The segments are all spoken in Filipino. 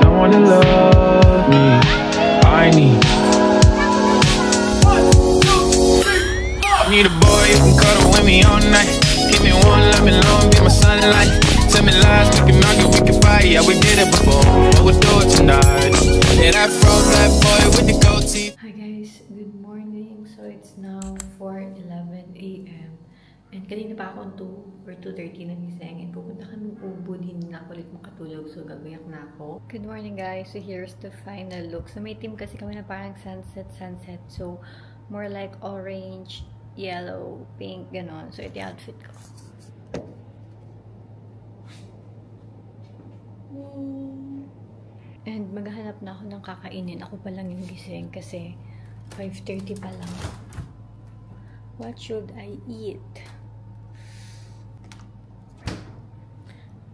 Someone to love me. I need a boy who can cuddle with me all night. Give me one, let me long, be my sunlight. Tell me lies, we can argue, we can fight. Yeah, we did it before, but we'll do it tonight. Yeah, that froze that boy with the gold teeth. Hi guys, good morning. So it's now 4:11 AM. And kanina pa akong 2 or 2:30 nagising. And pupunta kami ubod, hindi na ako ulit makatulog. So gagayak na ako. Good morning guys. So here's the final look. So may team kasi kami na parang sunset. So more like orange, yellow, pink, ganon. So ito yung outfit ko. And maghahanap na ako ng kakainin. Ako pa lang yung gising kasi 5:30 pa lang. What should I eat?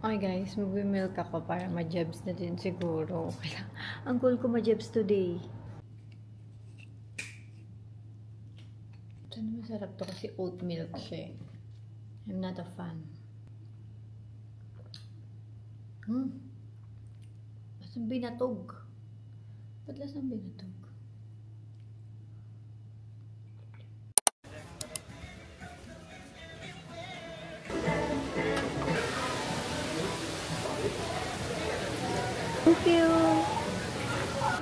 Okay guys, mag-milk ako para ma-jebs na din siguro. Ang cool ko ma-jebs today. Sana masarap to kasi oat milk siya. I'm not a fan. Lasang binatog. Ba't lasang binatog? Thank you!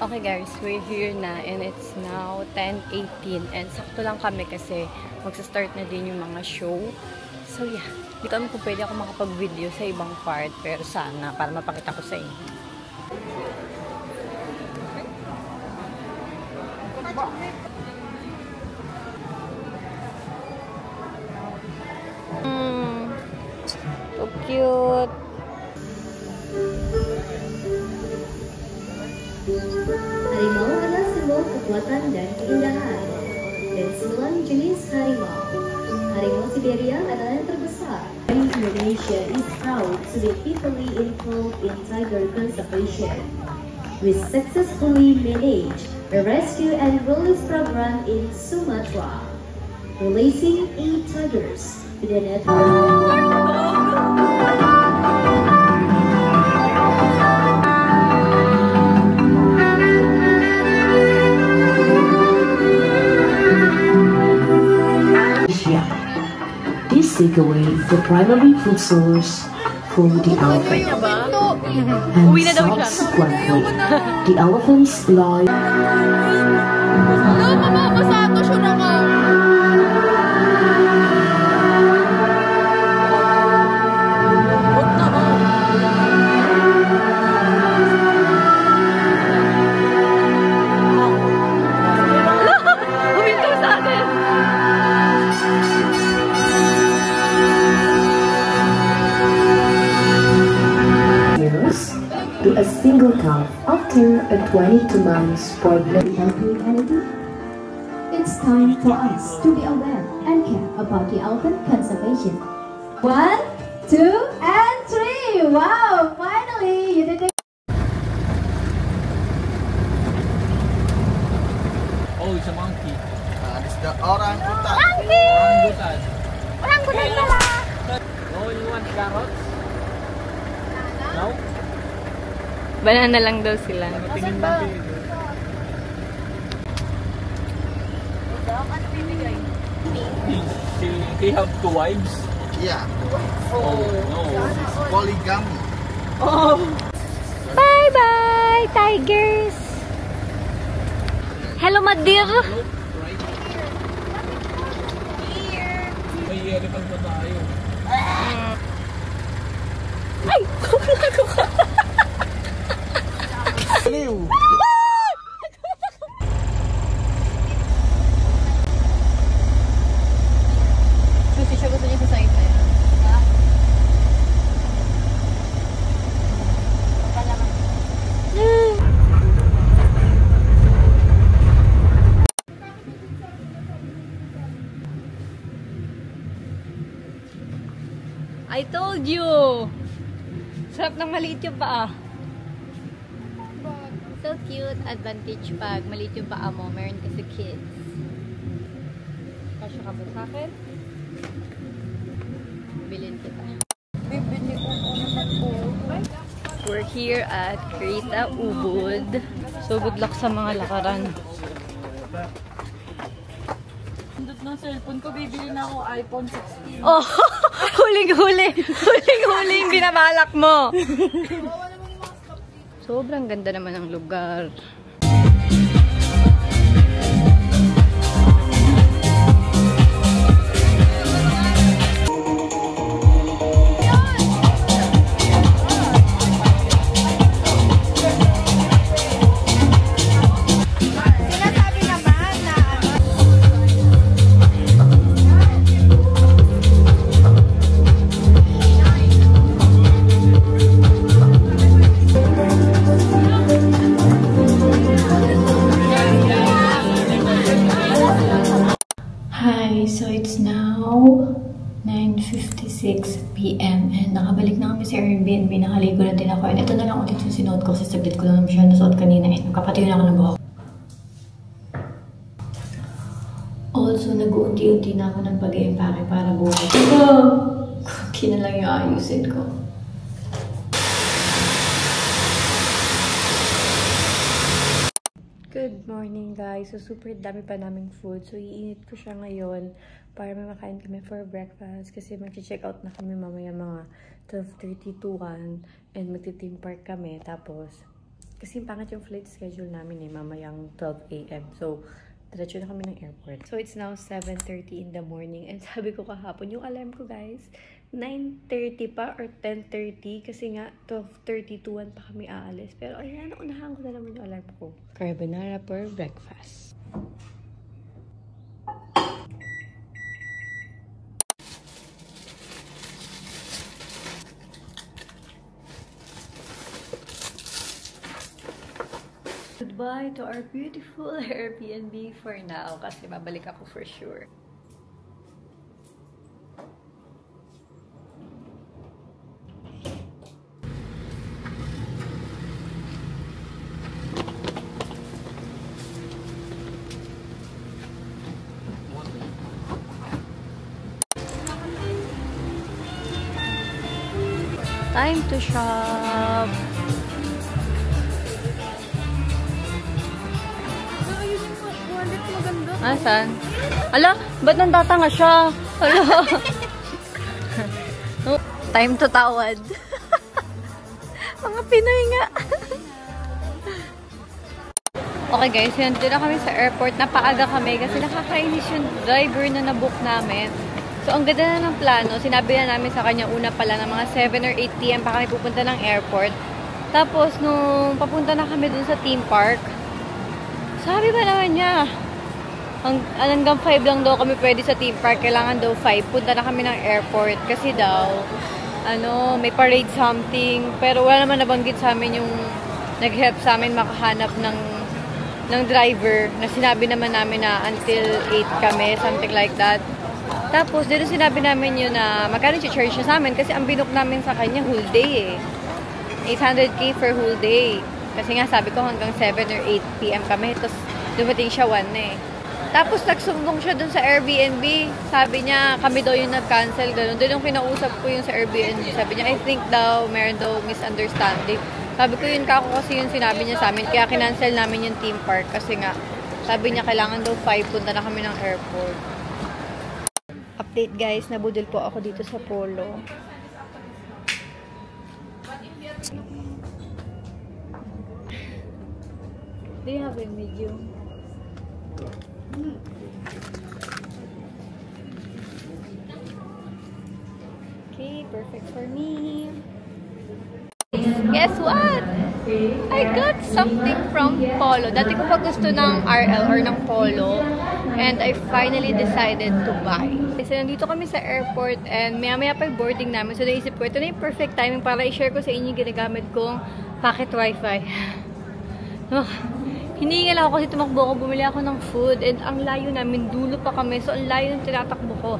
Okay guys, we're here na and it's now 10:18 and sakto lang kami kasi magsa-start na din yung mga show. So yeah, hindi ko alam kung pwede ako makapag-video sa ibang part pero sana para mapakita ko sa inyo. So cute! Harimau adalah simbol kekuatan dan keindahan. Dari 9 jenis harimau, harimau Siberia adalah yang terbesar. Indonesia is proud to be deeply involved in tiger conservation. We successfully managed a rescue and release program in Sumatra, releasing 8 tigers to the network. Take away the primary food source for the elephant, and subsequently, the elephant's life. To a single calf after a 22 months pregnant. It's time for us to be aware and care about the elephant conservation. 1, 2, and 3! Wow! Finally, you did it! Oh, it's a monkey. It's the orangutan. Monkey! Orangutan. Orangutan pala! Oh, you want carrots? No? Banana lang daw sila. Tingin mo He have 2 wives? Yeah. Oh, no. Polygamy. Oh. Bye-bye, tigers! Hello, Madir! May elephant pa tayo. Ay! Kumago ka! Liw! Susi siya, gusto niya sa side na yan. Ha? I told you! Sarap ng maliit yung paa. So cute. Advantage pag maliit yung paa mo. Meron kasi kids. Kasya ka ba sa akin? Bilhin kita. Bibili ko naman po. We're here at Krita Ubud. So, good luck sa mga lakaran. Pindot ng cellphone ko, bibili na ako iPhone 16. Oh! Huling-huli! Huling-huling binabalak mo! Sobrang ganda naman ng lugar. So it's now 9:56 PM and nakabalik na kami sa Airbnb. Nakaligo na din ako. And ito na lang ulit yung sinuot ko kasi saglit ko lang naman siya nasuot kanina. And nakapatayo na ako ng buhok. Also, nag-uunti-unti na ako ng pag-i-impake para bukas. Kaya na lang yung ayusin ko. Good morning guys. So super dami pa naming food. So iinit ko siya ngayon para may makain kami for breakfast kasi mag-check out na kami mamaya mga 12:30 to 1 and magti-theme park kami. Tapos kasi pangit yung flight schedule namin mamayang 12 AM. So diretso na kami ng airport. So it's now 7:30 in the morning and sabi ko kahapon yung alarm ko guys 9:30 pa or 10:30 kasi nga 12:30 to 1 pa kami aalis. Pero ayan, naunahan ko na naman yung alarm ko. Carbonara for breakfast. Goodbye to our beautiful Airbnb for now kasi babalik ako for sure. Time to shop! Asan? Ala, ba't nandatanga siya? Ala. Time to tawad. Mga Pinoy nga. Okay guys, yun. Doon na kami sa airport. Napaaga kami kasi nakakainis yung driver na nabook namin. So, ang ganda na ng plano. Sinabi na namin sa kanya una pala na mga 7 or 8 PM pa kami pupunta ng airport. Tapos, nung papunta na kami dun sa theme park, sabi ba naman niya, hanggang 5 lang daw kami pwede sa theme park. Kailangan daw 5. Punta na kami ng airport. Kasi daw, may parade something. Pero wala naman nabanggit sa amin yung nag-help sa amin makahanap ng driver. Na sinabi naman namin na until 8 kami. Something like that. Tapos, dito sinabi namin yun na magkano i-charge niya sa amin kasi ang binook namin sa kanya whole day 800K for whole day. Kasi nga sabi ko hanggang 7 or 8 PM kami. Tapos, dumating siya 1 na Tapos, nagsumbong siya dun sa Airbnb. Sabi niya, kami daw yung nag-cancel. Ganun. Doon yung kinausap ko yung sa Airbnb. Sabi niya, I think daw, meron daw misunderstanding. Sabi ko yun kako kasi yung sinabi niya sa amin. Kaya kinancel namin yung theme park. Kasi nga, sabi niya kailangan daw 5. Punta na kami ng airport. Update guys, nabudol po ako dito sa Polo. Do you have a medium? Okay, perfect for me. Guess what? I got something from Polo. Dati ko pa gusto ng RL or ng Polo. And I finally decided to buy. Kasi nandito kami sa airport and maya-maya pa yung boarding namin. So naisip ko, ito na yung perfect timing para i-share ko sa inyo yung ginagamit kong packet wifi. Hiningal ako kasi tumakbo ako, bumili ako ng food. And ang layo namin, dulo pa kami. So ang layo ng tinatakbo ko.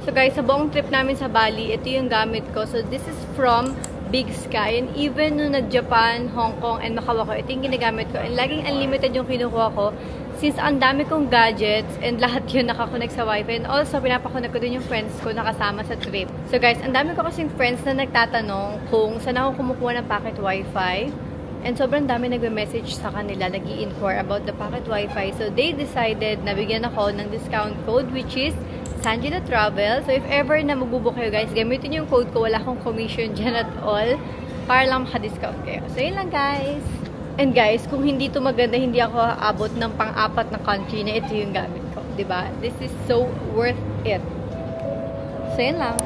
So guys, sa buong trip namin sa Bali, ito yung gamit ko. So this is from Big Sky. And even nung nag-Japan, Hong Kong, and Macau ako, ito yung ginagamit ko. And laging unlimited yung kinukuha ko since ang dami kong gadgets and lahat yun nakakonect sa wifi, and also pinapakonect ko din yung friends ko na kasama sa trip. So guys, ang dami ko kasing friends na nagtatanong kung saan ako kumukuha ng packet wifi. And sobrang dami nagme-message sa kanila, nag-i-inquire about the packet wifi. So they decided na bigyan ako ng discount code, which is Sanjina Travel. So if ever na magbubook kayo guys, gamitin yung code ko. Wala akong commission dyan at all. Para lang maka-discount kayo. So yun lang guys. And guys, kung hindi to maganda, hindi ako aabot ng pang-apat na country na ito yung gamit ko. Diba? This is so worth it. So yun lang.